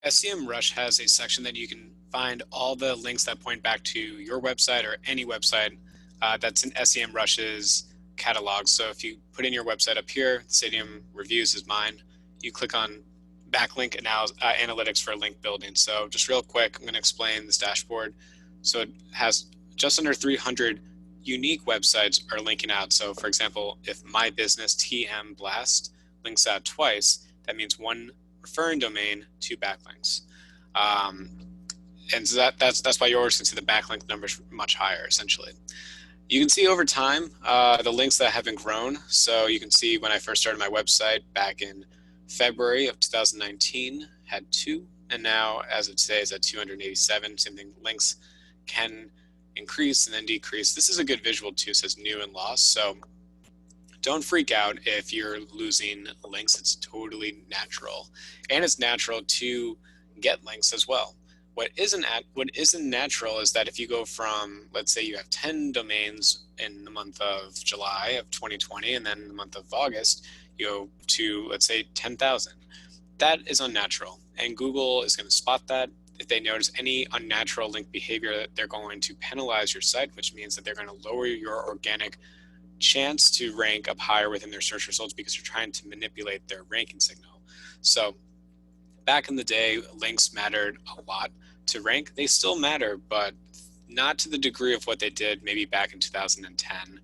SEMRush has a section that you can find all the links that point back to your website or any website that's in SEMRush's catalog. So if you put in your website up here, Stadium Reviews is mine. You click on backlink analytics for link building. So just real quick, I'm going to explain this dashboard. So it has just under 300 unique websites are linking out. So for example, if my business TM Blast links out twice, that means one referring domain, 2 backlinks. And so that's why yours can see the backlink numbers much higher, essentially. You can see over time the links that haven't grown. So you can see when I first started my website back in February of 2019, had 2, and now as of today is at 287. Same thing, links can increase and then decrease. This is a good visual too, it says new and lost. So don't freak out if you're losing links. It's totally natural. And it's natural to get links as well. What isn't natural is that if you go from, let's say you have 10 domains in the month of July of 2020, and then in the month of August, you go to, let's say, 10,000. That is unnatural. And Google is going to spot that. If they notice any unnatural link behavior, they're going to penalize your site, which means that they're going to lower your organic chance to rank up higher within their search results because you're trying to manipulate their ranking signal. So back in the day, links mattered a lot to rank. They still matter, but not to the degree of what they did maybe back in 2010,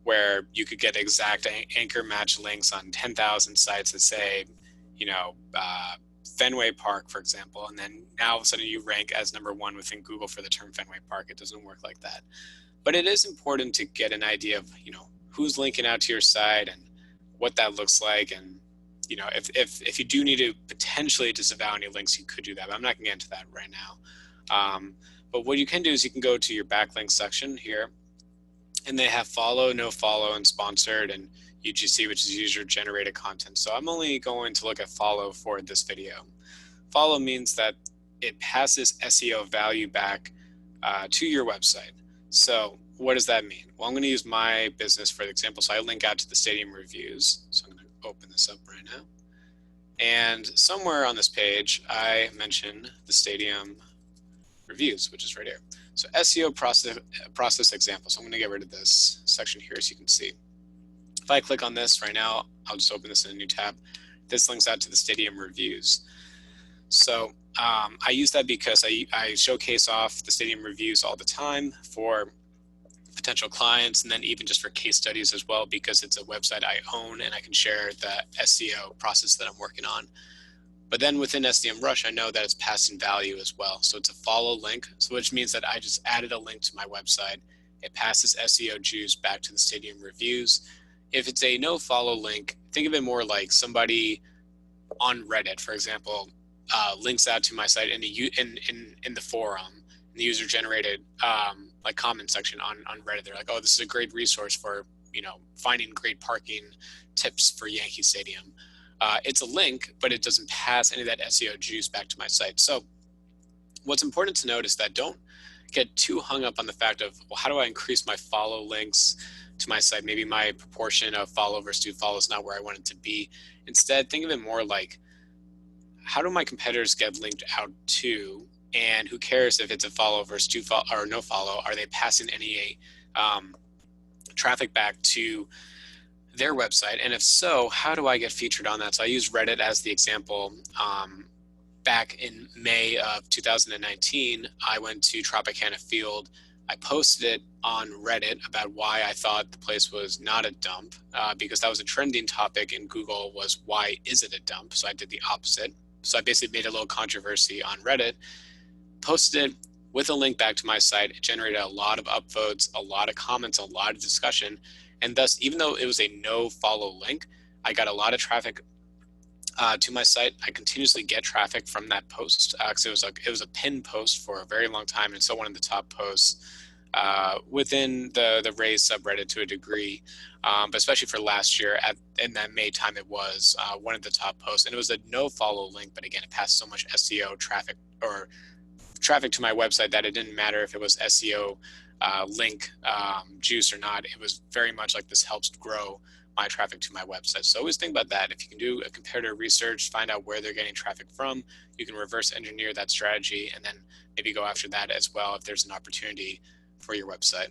where you could get exact anchor match links on 10,000 sites that say, Fenway Park, for example, and then now all of a sudden you rank as #1 within Google for the term Fenway Park. It doesn't work like that. But it is important to get an idea of, who's linking out to your site and what that looks like. And, if you do need to potentially disavow any links, you could do that. But I'm not going to get into that right now. But what you can do is you can go to your backlink section here, and they have follow, no follow, and sponsored, and UGC, which is user-generated content. So I'm only going to look at follow for this video. Follow means that it passes SEO value back to your website. So what does that mean? Well, I'm going to use my business for the example. So I link out to the Stadium Reviews. So I'm going to open this up right now. And somewhere on this page, I mention the Stadium Reviews, which is right here. So SEO process example. So I'm going to get rid of this section here so you can see. If I click on this right now, I'll just open this in a new tab. This links out to the Stadium Reviews. So I use that because I showcase off the Stadium Reviews all the time for potential clients, and then even just for case studies as well, because it's a website I own and I can share the SEO process that I'm working on. But then within SEMRush, I know that it's passing value as well. So it's a follow link, so which means that I just added a link to my website. It passes SEO juice back to the Stadium Reviews. If it's a no follow link, think of it more like somebody on Reddit, for example, links out to my site in the forum, in the user generated like comment section on Reddit. They're like, oh, this is a great resource for finding great parking tips for Yankee Stadium. It's a link, but it doesn't pass any of that SEO juice back to my site. So what's important to note is that don't get too hung up on the fact of, well, how do I increase my follow links to my site? Maybe my proportion of follow versus do follow is not where I want it to be. Instead, think of it more like, how do my competitors get linked out to? And who cares if it's a follow versus do follow or no follow? Are they passing any traffic back to their website? And if so, how do I get featured on that? So I use Reddit as the example. Back in May of 2019, I went to Tropicana Field. I posted it on Reddit about why I thought the place was not a dump, because that was a trending topic in Google, was why is it a dump? So I did the opposite. So I basically made a little controversy on Reddit, posted it with a link back to my site. It generated a lot of upvotes, a lot of comments, a lot of discussion. And thus, even though it was a no follow link, I got a lot of traffic to my site. I continuously get traffic from that post because it was a pinned post for a very long time, and still one of the top posts within the Raise subreddit to a degree, but especially for last year in that May time, it was one of the top posts, and it was a no follow link. But again, it passed so much SEO traffic or traffic to my website that it didn't matter if it was SEO link juice or not. It was very much like this helps grow my traffic to my website. So always think about that. If you can do a comparative research, find out where they're getting traffic from, you can reverse engineer that strategy and then maybe go after that as well if there's an opportunity for your website.